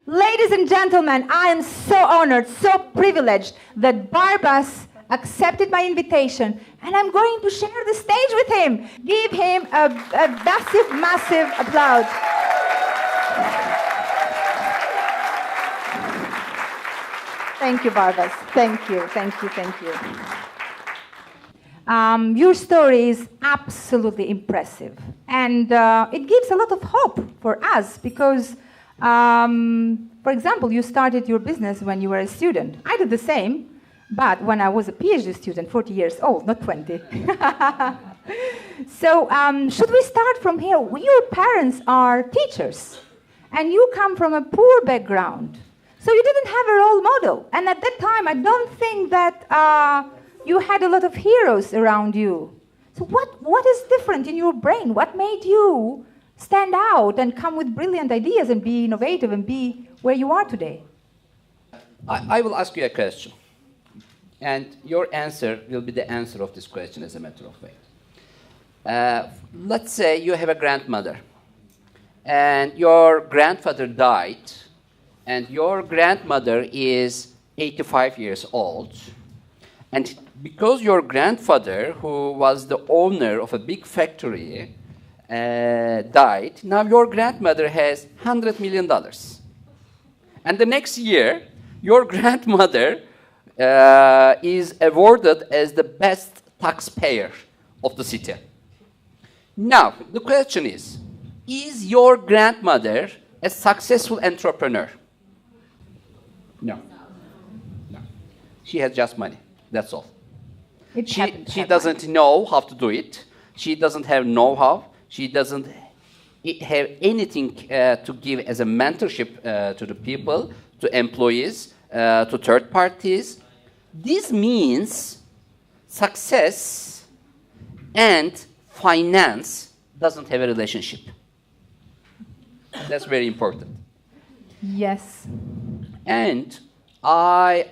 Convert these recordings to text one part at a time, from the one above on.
Ladies and gentlemen, I am so honored, so privileged that Baybars accepted my invitation, and I'm going to share the stage with him. Give him a massive, massive applause. Thank you, Baybars. Thank you, thank you, thank you. Your story is absolutely impressive, and it gives a lot of hope for us because, for example, you started your business when you were a student. I did the same, but when I was a PhD student, 40 years old, not 20. So should we start from here? Your parents are teachers, and you come from a poor background. So you didn't have a role model. And at that time, I don't think that you had a lot of heroes around you. So what is different in your brain? What made you stand out and come with brilliant ideas and be innovative and be where you are today? I will ask you a question. And your answer will be the answer of this question as a matter of fact. Let's say you have a grandmother. And your grandfather died. And your grandmother is 85 years old. And because your grandfather, who was the owner of a big factory, died, now your grandmother has $100 million. And the next year, your grandmother is awarded as the best taxpayer of the city. Now, the question is your grandmother a successful entrepreneur? No. No. She has just money. That's all. She doesn't know how to do it. She doesn't have know-how. She doesn't have anything to give as a mentorship to the people, to employees, to third parties. This means success and finance doesn't have a relationship. That's very important. Yes. And I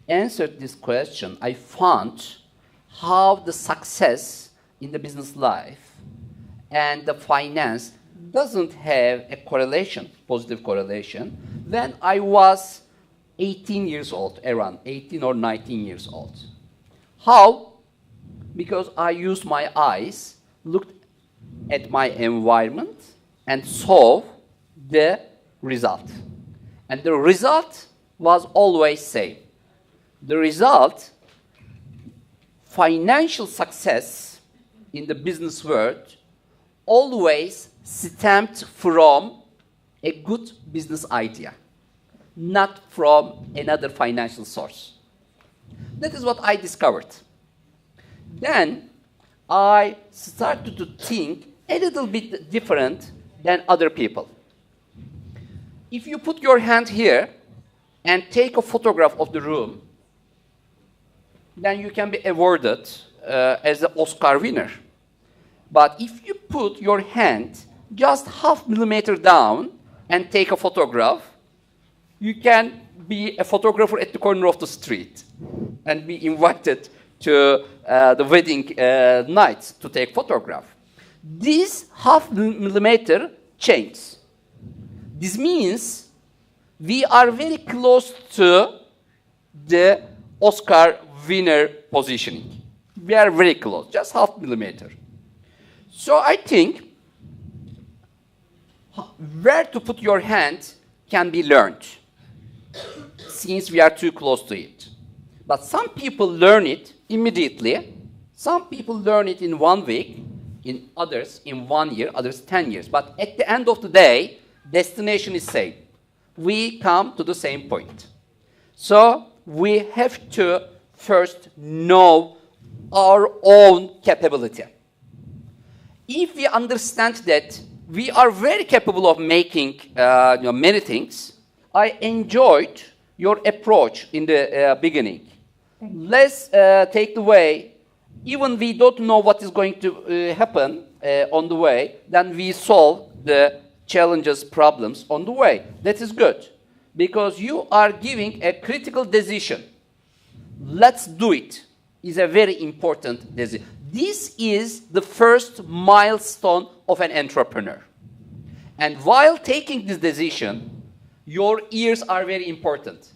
answered this question. I found how the success in the business life and the finance doesn't have a correlation, positive correlation, when I was 18 years old, around 18 or 19 years old. How? Because I used my eyes, looked at my environment, and saw the result. And the result was always same. The result, financial success in the business world, always stemmed from a good business idea, not from another financial source. That is what I discovered. Then I started to think a little bit different than other people. If you put your hand here and take a photograph of the room, then you can be awarded as an Oscar winner. But if you put your hand just half millimeter down and take a photograph, you can be a photographer at the corner of the street and be invited to the wedding night to take photograph. This half millimeter changes. This means we are very close to the Oscar winner positioning. We are very close, just half millimeter. So I think where to put your hand can be learned, since we are too close to it. But some people learn it immediately. Some people learn it in 1 week, in others in 1 year, others 10 years. But at the end of the day, destination is same. We come to the same point. So we have to first know our own capability. If we understand that we are very capable of making many things, I enjoyed your approach in the beginning. Let's take the way, even we don't know what is going to happen on the way, then we solve the challenges, problems on the way. That is good, because you are giving a critical decision. Let's do it is a very important decision. This is the first milestone of an entrepreneur. And while taking this decision, your ears are very important.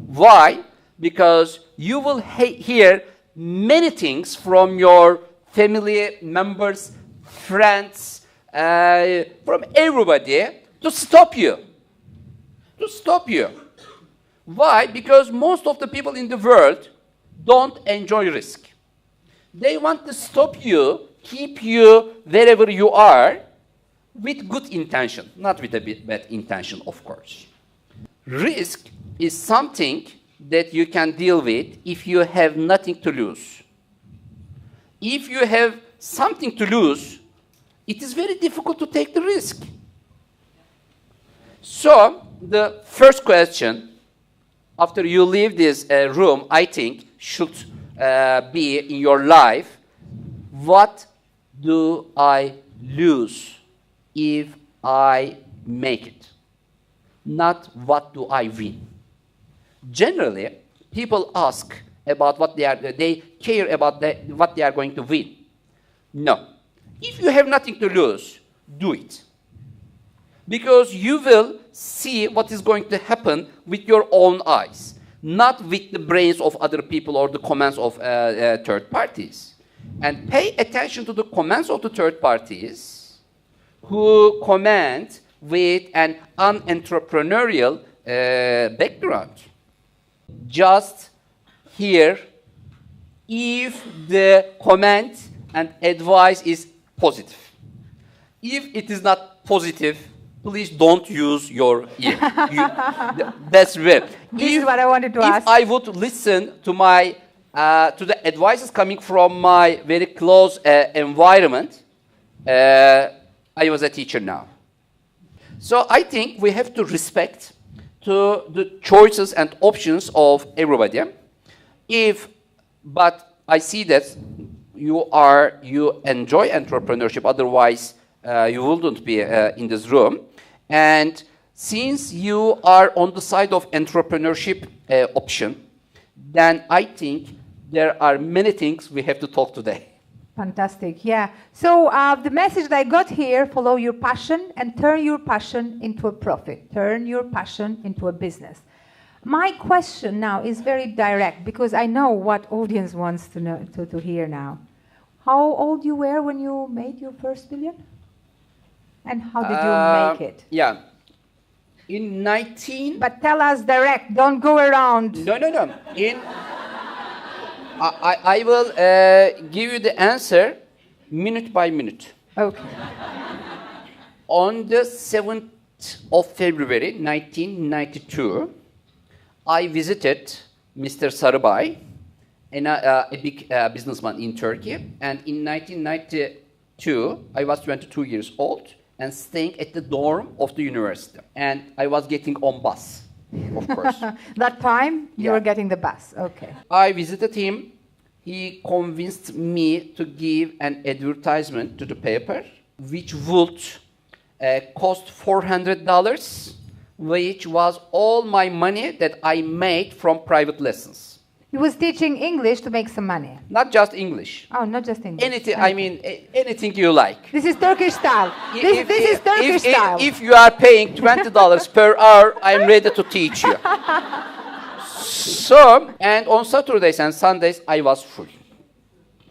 Why? Because you will hear many things from your family members, friends, from everybody to stop you. To stop you. Why? Because most of the people in the world don't enjoy risk. They want to stop you, keep you wherever you are, with good intention, not with a bad intention, of course. Risk is something that you can deal with if you have nothing to lose. If you have something to lose, it is very difficult to take the risk. So, the first question, after you leave this room, I think, should be in your life, what do I lose if I make it? Not what do I win. Generally, people ask about what they care about what they are going to win. No. If you have nothing to lose, do it. Because you will see what is going to happen with your own eyes, not with the brains of other people or the comments of third parties. And pay attention to the comments of the third parties who comment with an unentrepreneurial background. Just hear if the comment and advice is positive. If it is not positive, please don't use your ear. That's real. This is what I wanted to ask. If I would listen to my to the advices coming from my very close environment, I was a teacher now. So I think we have to respect to the choices and options of everybody. But I see that you enjoy entrepreneurship, otherwise you wouldn't be in this room. And since you are on the side of entrepreneurship option, then I think there are many things we have to talk today. Fantastic, yeah. So the message that I got here, follow your passion and turn your passion into a profit. Turn your passion into a business. My question now is very direct because I know what audience wants to know, to hear now. How old you were when you made your first million? And how did you make it? Yeah. In 19... But tell us direct, don't go around. No. I will give you the answer minute by minute. Okay. On the 7th of February, 1992, I visited Mr. Sarıbay, a big businessman in Turkey. And in 1992, I was 22 years old and staying at the dorm of the university. And I was getting on bus. Of course. That time, you were getting the bus. Okay. I visited him. He convinced me to give an advertisement to the paper, which would cost $400, which was all my money that I made from private lessons. He was teaching English to make some money. Not just English. Oh, not just English. Anything, I mean, anything you like. This is Turkish style. This is Turkish style. If you are paying $20 per hour, I'm ready to teach you. So, and on Saturdays and Sundays, I was free.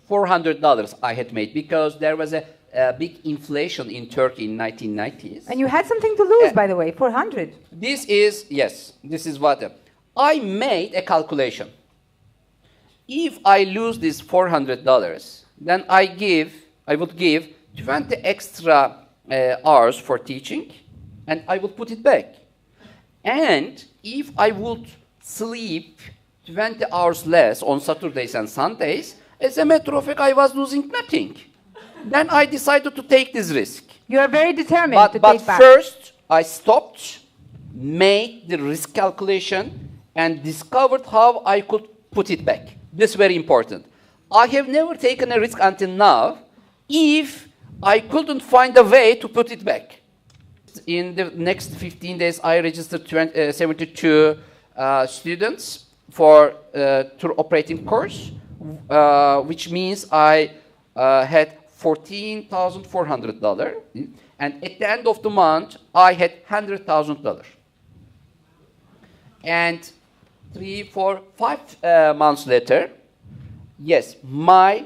$400 I had made because there was a big inflation in Turkey in 1990s. And you had something to lose, by the way, 400. This is what I made a calculation. If I lose this $400, then I would give 20 extra hours for teaching, and I would put it back. And if I would sleep 20 hours less on Saturdays and Sundays, as a matter of fact, I was losing nothing. Then I decided to take this risk. You are very determined to take back. But first, I stopped, made the risk calculation, and discovered how I could put it back. This is very important. I have never taken a risk until now if I couldn't find a way to put it back. In the next 15 days, I registered 72 students for tour operating course, which means I had $14,400. And at the end of the month, I had $100,000. And 3, 4, 5 months later, yes, my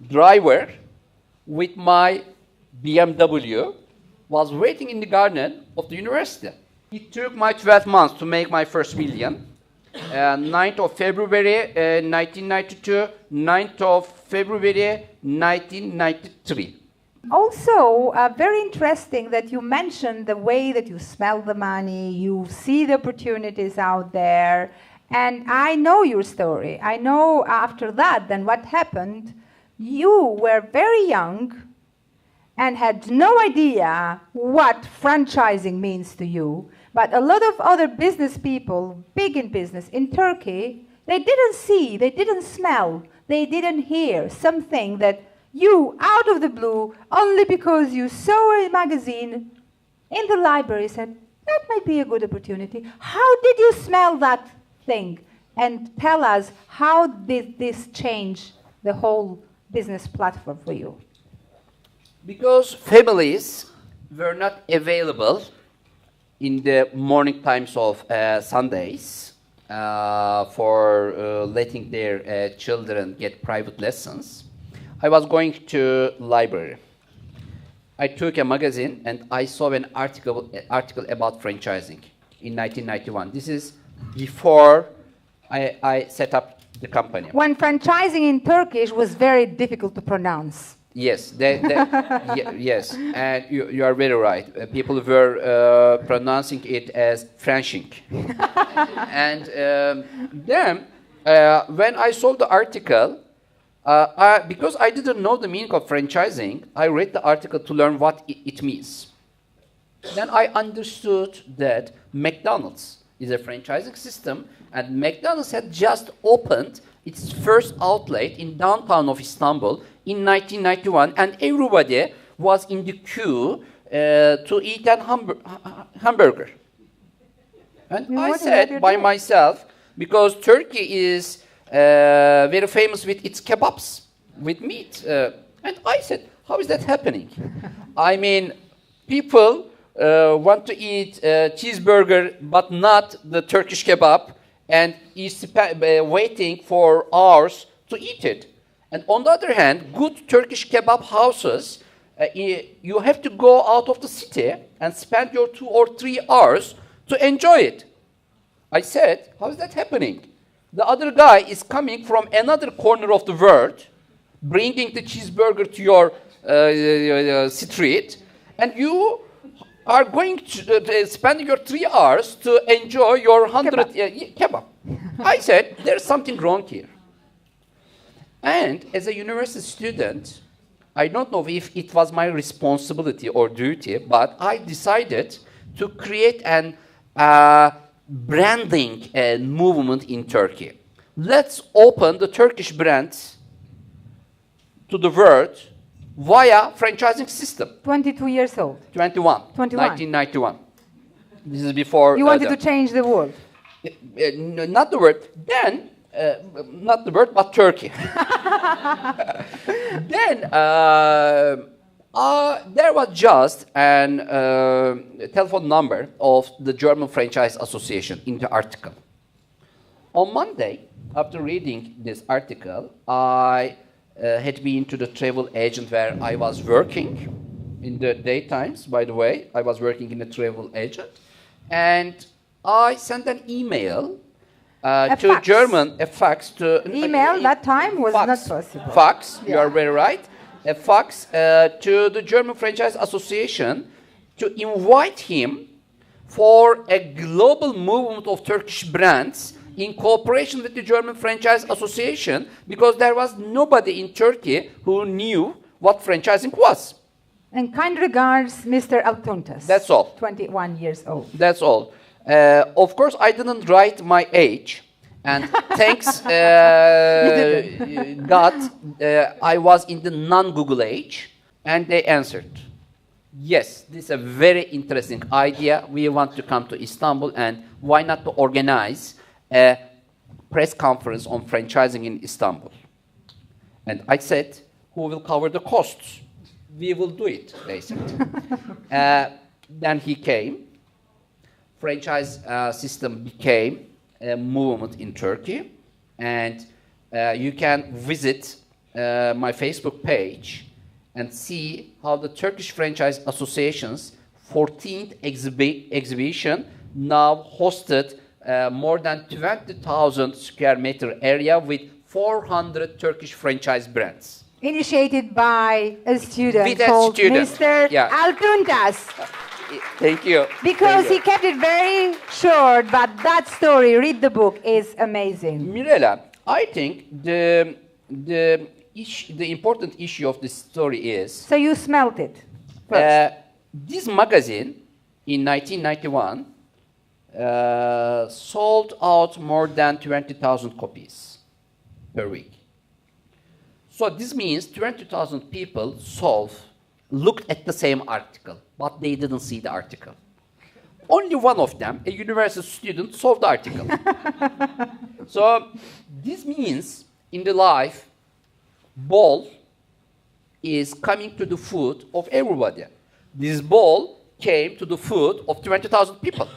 driver with my BMW was waiting in the garden of the university. It took my 12 months to make my first million. 9th of February 1992, 9th of February 1993. Also, very interesting that you mentioned the way that you smell the money, you see the opportunities out there, and I know your story. I know after that, then what happened, you were very young and had no idea what franchising means to you. But a lot of other business people, big in business in Turkey, they didn't see, they didn't smell, they didn't hear something that you, out of the blue, only because you saw a magazine in the library, said, that might be a good opportunity. How did you smell that thing? And tell us, how did this change the whole business platform for you? Because families were not available in the morning times of Sundays for letting their children get private lessons, I was going to library. I took a magazine and I saw an article about franchising in 1991. This is before I set up the company. When franchising in Turkish was very difficult to pronounce. Yes, yes, and you are very right. People were pronouncing it as Frenching. And then, when I saw the article, because I didn't know the meaning of franchising, I read the article to learn what it means. Then I understood that McDonald's is a franchising system, and McDonald's had just opened its first outlet in downtown of Istanbul in 1991, and everybody was in the queue to eat a hamburger. And I said by myself, because Turkey is very famous with its kebabs, with meat. And I said, how is that happening? I mean, people want to eat cheeseburger, but not the Turkish kebab, and is waiting for hours to eat it. And on the other hand, good Turkish kebab houses, you have to go out of the city and spend your 2 or 3 hours to enjoy it. I said, how is that happening? The other guy is coming from another corner of the world, bringing the cheeseburger to your street, and you are going to spend your 3 hours to enjoy your 100 kebab. I said, there's something wrong here. And as a university student, I don't know if it was my responsibility or duty, but I decided to create an branding movement in Turkey. Let's open the Turkish brand to the world via franchising system. 22 years old. 21. 1991. This is before... You wanted to change the world. Not the world. Then, not the world, but Turkey. Then, there was just a telephone number of the German Franchise Association in the article. On Monday, after reading this article, I had been to the travel agent where I was working in the daytimes, by the way. I was working in a travel agent. And I sent an email to German, a fax to... Email that time was fax, not possible. Fax, yeah. You are very right. A fax to the German Franchise Association to invite him for a global movement of Turkish brands in cooperation with the German Franchise Association, because there was nobody in Turkey who knew what franchising was. And kind regards, Mr. Altuntas. That's all. 21 years old. That's all. Of course, I didn't write my age. And thanks God, I was in the non-Google age. And they answered, yes, this is a very interesting idea. We want to come to Istanbul, and why not to organize a press conference on franchising in Istanbul? And I said, who will cover the costs? We will do it, they said. Then he came. Franchise system became movement in Turkey. And you can visit my Facebook page and see how the Turkish Franchise Association's 14th exhibition now hosted more than 20,000 square meter area with 400 Turkish franchise brands. Initiated by a student With a called student. Mr. Yeah. Altuntas. Thank you. Because Thank you. he kept it very short, but that story, read the book, is amazing. Mirela, I think the important issue of this story is So you smelt it first. this magazine in 1991 sold out more than 20,000 copies per week. So this means 20,000 people looked at the same article, but they didn't see the article. Only one of them, a university student, saw the article. So this means in the life, ball is coming to the food of everybody. This ball came to the food of 20,000 people.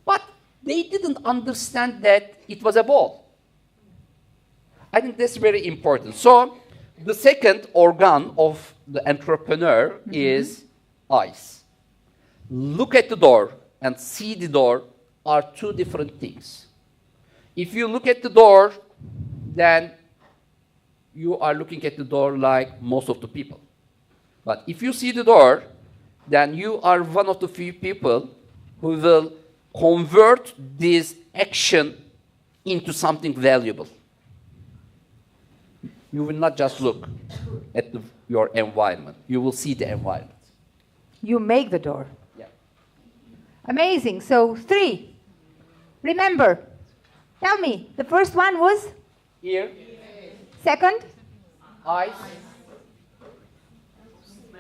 But they didn't understand that it was a ball. I think that's very important. So the second organ of the entrepreneur is eyes. Look at the door and see the door are two different things. If you look at the door, then you are looking at the door like most of the people. But if you see the door, then you are one of the few people who will convert this action into something valuable. You will not just look at your environment. You will see the environment. You make the door. Yeah. Amazing. So 3. Remember. Tell me. The first one was? Ear, Second? eyes,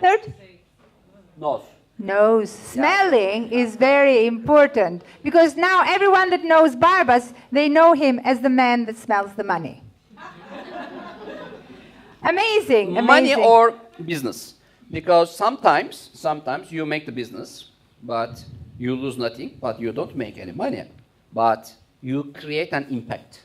Third? nose. Nose. Smelling is very important because now everyone that knows Baybars, they know him as the man that smells the money. Amazing. Money Amazing. or business. Because sometimes you make the business, but you lose nothing, but you don't make any money. But you create an impact.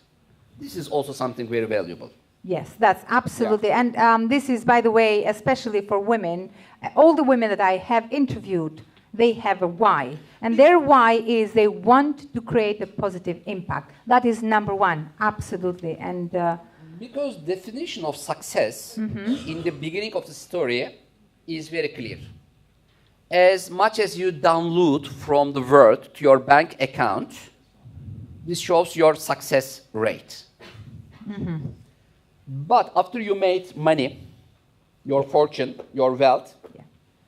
This is also something very valuable. Yes, that's absolutely. And this is, by the way, especially for women. All the women that I have interviewed, they have a why. And their why is they want to create a positive impact. That is number one, absolutely. And Because definition of success in the beginning of the story is very clear. As much as you download from the world to your bank account, this shows your success rate. But after you made money, your fortune, your wealth,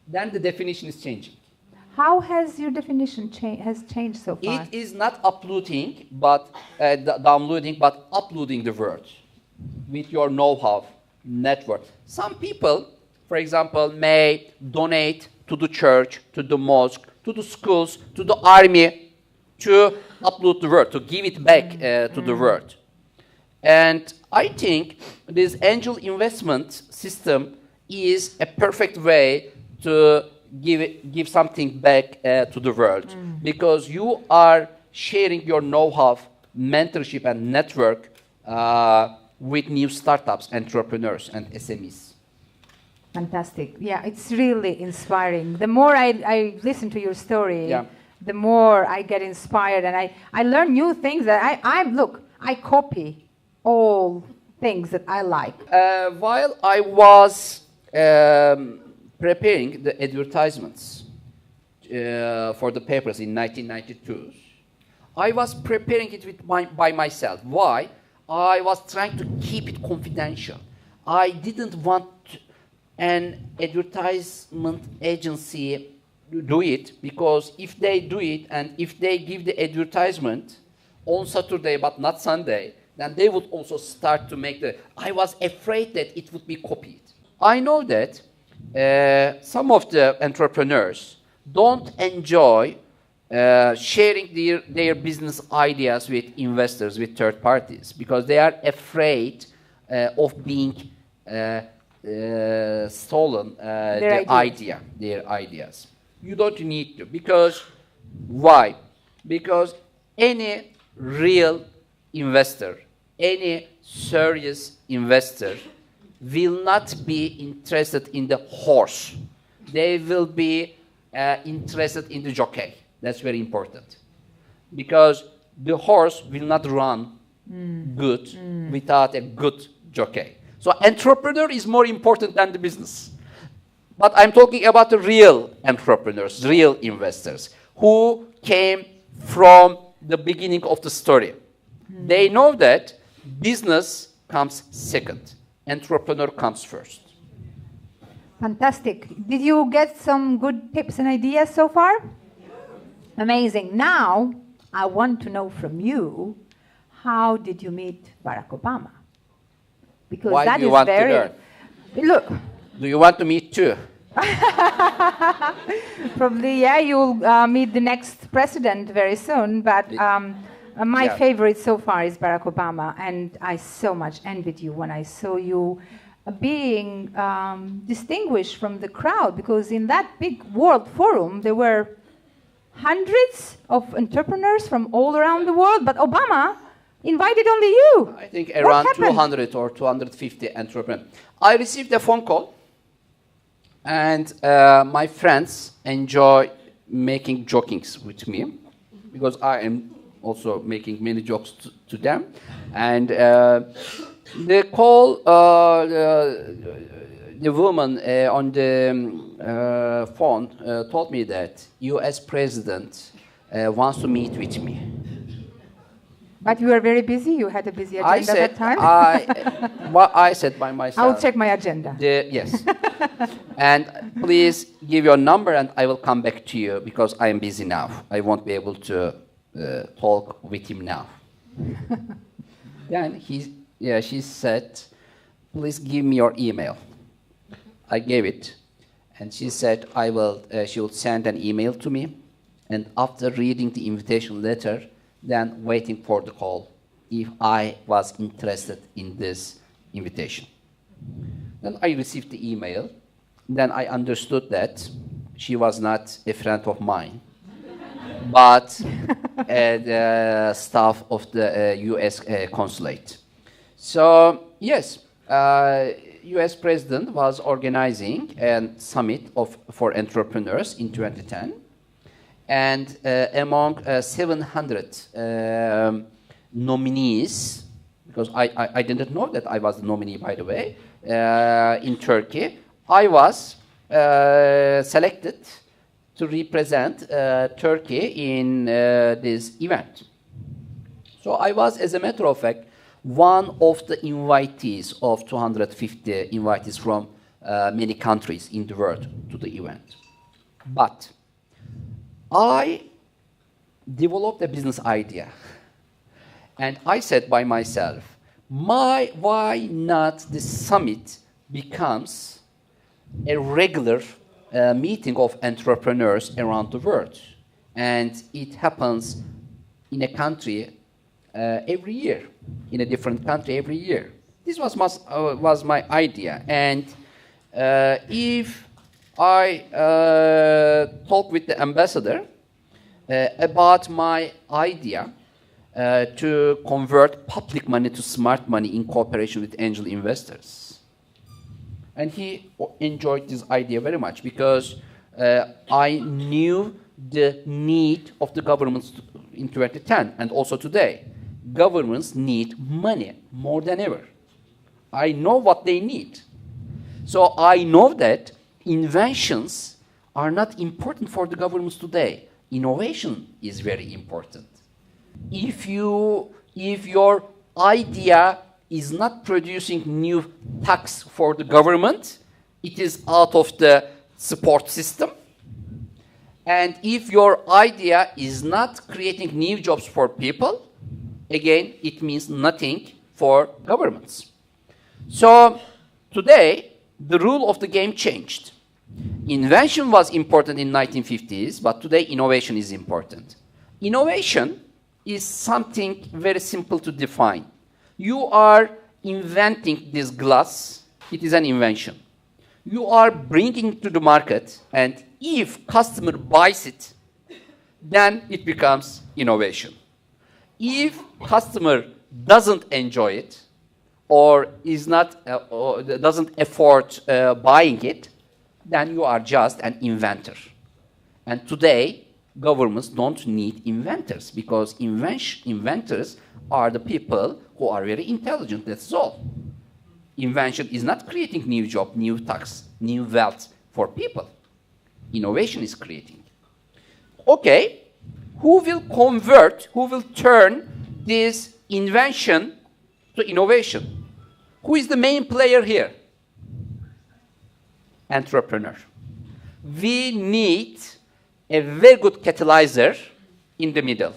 then the definition is changing. how has your definition has changed so far? It is not uploading, but downloading, but uploading the word with your know-how, network. Some people, for example, may donate to the church, to the mosque, to the schools, to the army, to upload the word, to give it back to the world. And I think this angel investment system is a perfect way to give something back to the world, because you are sharing your know-how, mentorship, and network with new startups, entrepreneurs, and SMEs. Fantastic. Yeah, it's really inspiring. The more I listen to your story, the more I get inspired, and I learn new things that I copy all things that I like. While I was preparing the advertisements for the papers in 1992, I was preparing it by myself. Why? I was trying to keep it confidential. I didn't want an advertisement agency to do it, because if they do it and if they give the advertisement on Saturday but not Sunday, then they would also start to make I was afraid that it would be copied. I know that some of the entrepreneurs don't enjoy sharing their business ideas with investors, with third parties, because they are afraid of being stolen their ideas. You don't need to, because why? Because any real investor, any serious investor will not be interested in the horse. They will be interested in the jockey. That's very important. Because the horse will not run good without a good jockey. So entrepreneur is more important than the business. But I'm talking about the real entrepreneurs, real investors, who came from the beginning of the story. They know that business comes second, entrepreneur comes first. Fantastic. Did you get some good tips and ideas so far? Amazing. Now, I want to know from you, how did you meet Barack Obama? Because Why that do you is want to very... learn? Look, Do you want to meet too? probably, yeah, you'll meet the next president very soon, but my Yeah. favorite so far is Barack Obama, and I so much envied you when I saw you being distinguished from the crowd, because in that big world forum, there were hundreds of entrepreneurs from all around the world, but Obama invited only you. I think What around happened? 200 or 250 entrepreneurs. I received a phone call, and my friends enjoy making jokings with me, because I am also making many jokes to them. And the call, the woman on the phone told me that U.S. president wants to meet with me. But you were very busy. You had a busy agenda that time. What I said by myself. I'll check my agenda. Yes. And please give your number and I will come back to you because I am busy now. I won't be able to talk with him now. Then she said, please give me your email. I gave it. And she said, she will send an email to me. And after reading the invitation letter, then waiting for the call if I was interested in this invitation. Then I received the email. Then I understood that she was not a friend of mine, but the staff of the U.S. consulate. So yes, U.S. president was organizing a summit for entrepreneurs in 2010. And among 700 nominees, because I didn't know that I was the nominee, by the way, in Turkey, I was selected to represent Turkey in this event. So I was, as a matter of fact, one of the invitees of 250 invitees from many countries in the world to the event. But I developed a business idea, and I said by myself, why not the summit becomes a regular meeting of entrepreneurs around the world, and it happens in a country every year, in a different country every year. This was my idea, and if I talked with the ambassador about my idea to convert public money to smart money in cooperation with angel investors. And he enjoyed this idea very much because I knew the need of the governments in 2010 and also today. Governments need money more than ever. I know what they need. So I know that inventions are not important for the governments today. Innovation is very important. If your idea is not producing new tax for the government, it is out of the support system. And if your idea is not creating new jobs for people, again, it means nothing for governments. So today, the rule of the game changed. Invention was important in 1950s, but today innovation is important. Innovation is something very simple to define. You are inventing this glass, it is an invention. You are bringing it to the market, and if customer buys it, then it becomes innovation. If customer doesn't enjoy it or is not or doesn't afford buying it, then you are just an inventor. And today, governments don't need inventors because inventors are the people who are very intelligent, that's all. Invention is not creating new job, new tax, new wealth for people. Innovation is creating. Okay, who will convert, who will turn this invention to innovation? Who is the main player here? Entrepreneur. We need a very good catalyzer in the middle.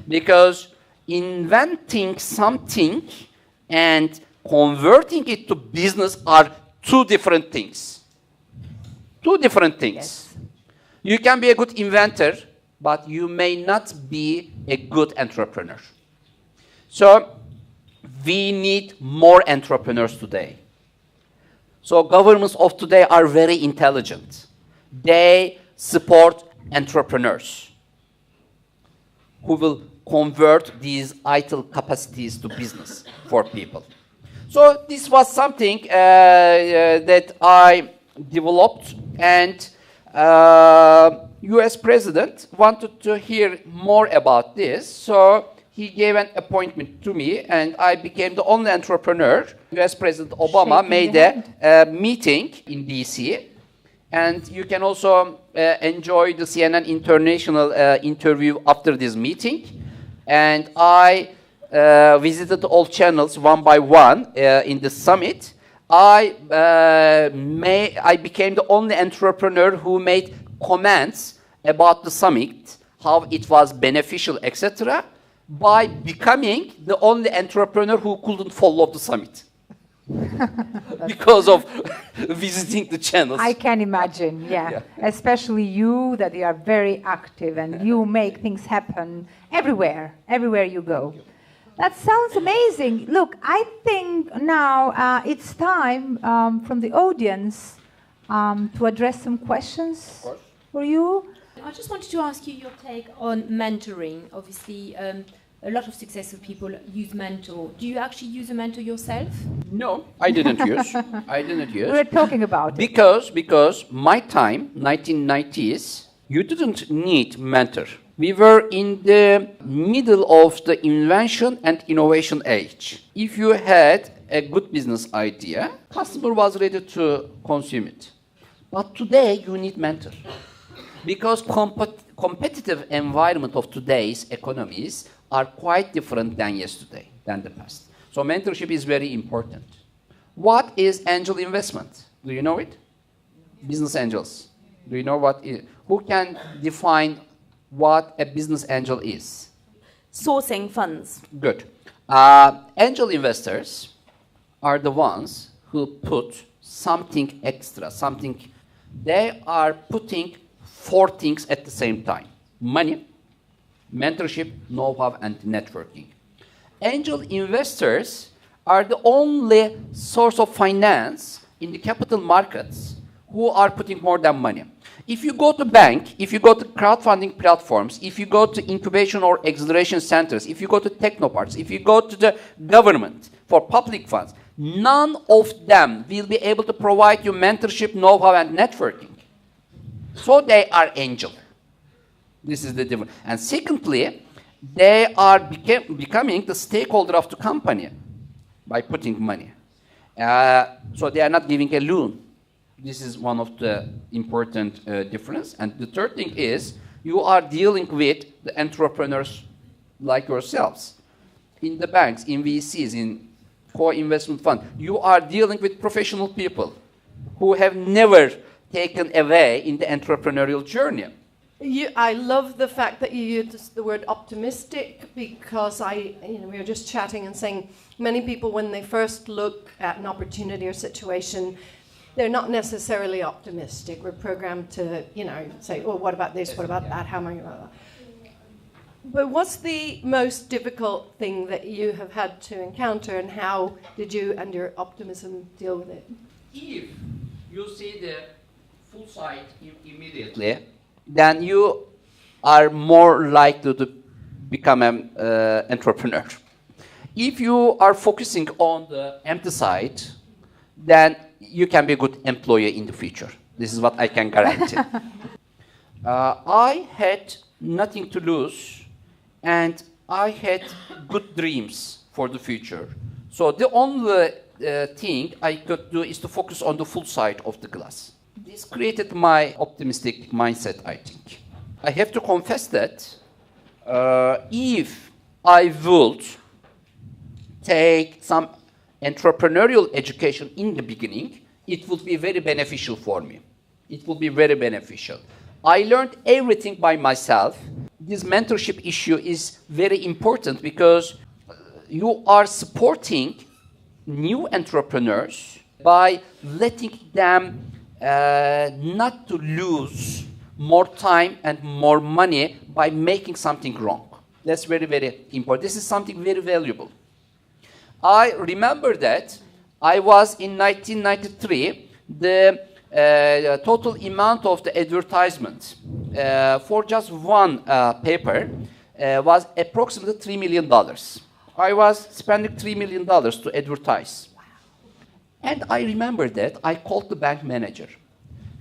Because inventing something and converting it to business are two different things. Two different things. Yes. You can be a good inventor, but you may not be a good entrepreneur. So we need more entrepreneurs today. So governments of today are very intelligent. They support entrepreneurs who will convert these idle capacities to business for people. So this was something that I developed, and US President wanted to hear more about this, so he gave an appointment to me, and I became the only entrepreneur. US President Obama made a meeting in DC, and you can also enjoy the CNN International interview after this meeting. And I visited all channels one by one in the summit. I became the only entrepreneur who made comments about the summit, how it was beneficial, etc., by becoming the only entrepreneur who couldn't follow the summit. Because of visiting the channels. I can imagine, yeah. Especially you, that you are very active and you make things happen everywhere you go. That sounds amazing. Look, I think now it's time from the audience to address some questions for you. I just wanted to ask you your take on mentoring. Obviously, a lot of successful people use mentor. Do you actually use a mentor yourself? No, I didn't use. I didn't use. We're talking about it. Because my time, 1990s, you didn't need mentor. We were in the middle of the invention and innovation age. If you had a good business idea, customer was ready to consume it. But today you need mentor. Because competitive environment of today's economies are quite different than yesterday, than the past. So mentorship is very important. What is angel investment? Do you know it? Business angels. Do you know what is? Who can define what a business angel is? Sourcing funds. Good. Angel investors are the ones who put something extra, something. They are putting 4 things at the same time: money, mentorship, know-how, and networking. Angel investors are the only source of finance in the capital markets who are putting more than money. If you go to bank, if you go to crowdfunding platforms, if you go to incubation or acceleration centers, if you go to technoparks, if you go to the government for public funds, none of them will be able to provide you mentorship, know-how, and networking. So they are angel. This is the difference. And secondly, they are becoming the stakeholder of the company by putting money. So they are not giving a loan. This is one of the important difference. And the third thing is you are dealing with the entrepreneurs like yourselves. In the banks, in VCs, in co-investment funds, you are dealing with professional people who have never taken away in the entrepreneurial journey. I love the fact that you used the word optimistic, because we were just chatting and saying many people, when they first look at an opportunity or situation, they're not necessarily optimistic. We're programmed to, say, oh, what about this? What about that? How am I going to... But what's the most difficult thing that you have had to encounter, and how did you and your optimism deal with it? If you see the full site immediately, then you are more likely to become an entrepreneur. If you are focusing on the empty side, then you can be a good employee in the future. This is what I can guarantee. I had nothing to lose, and I had good dreams for the future. So the only thing I could do is to focus on the full side of the glass. This created my optimistic mindset, I think. I have to confess that if I would take some entrepreneurial education in the beginning, it would be very beneficial for me. It would be very beneficial. I learned everything by myself. This mentorship issue is very important because you are supporting new entrepreneurs by letting them not to lose more time and more money by making something wrong. That's very, very important. This is something very valuable. I remember that I was in 1993, the total amount of the advertisement for just one paper was approximately $3 million. I was spending $3 million to advertise. Wow. And I remember that I called the bank manager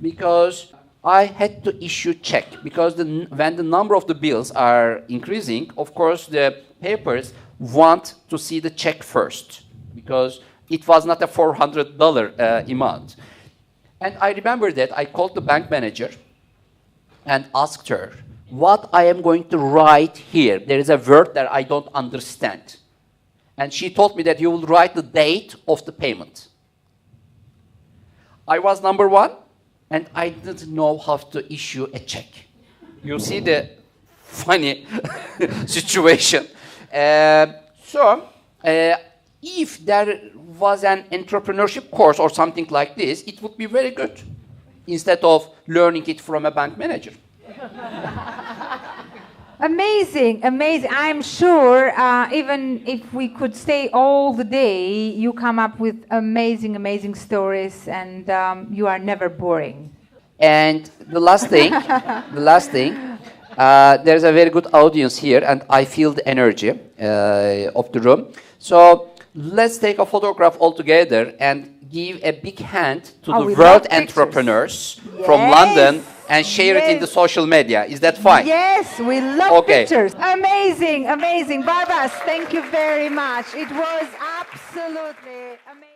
because I had to issue check because when the number of the bills are increasing, of course, the papers want to see the check first because it was not a $400 amount. And I remember that I called the bank manager and asked her what I am going to write here. There is a word that I don't understand. And she told me that you will write the date of the payment. I was number one, and I didn't know how to issue a check. You see the funny situation. So, if there was an entrepreneurship course or something like this, it would be very good instead of learning it from a bank manager. Amazing, amazing. I'm sure even if we could stay all the day, you come up with amazing, amazing stories, and you are never boring. And the last thing, there's a very good audience here, and I feel the energy of the room. So let's take a photograph all together and give a big hand to the world entrepreneurs from London and share it in the social media. Is that fine? Yes, we love pictures. Amazing, amazing. Baybars, thank you very much. It was absolutely amazing.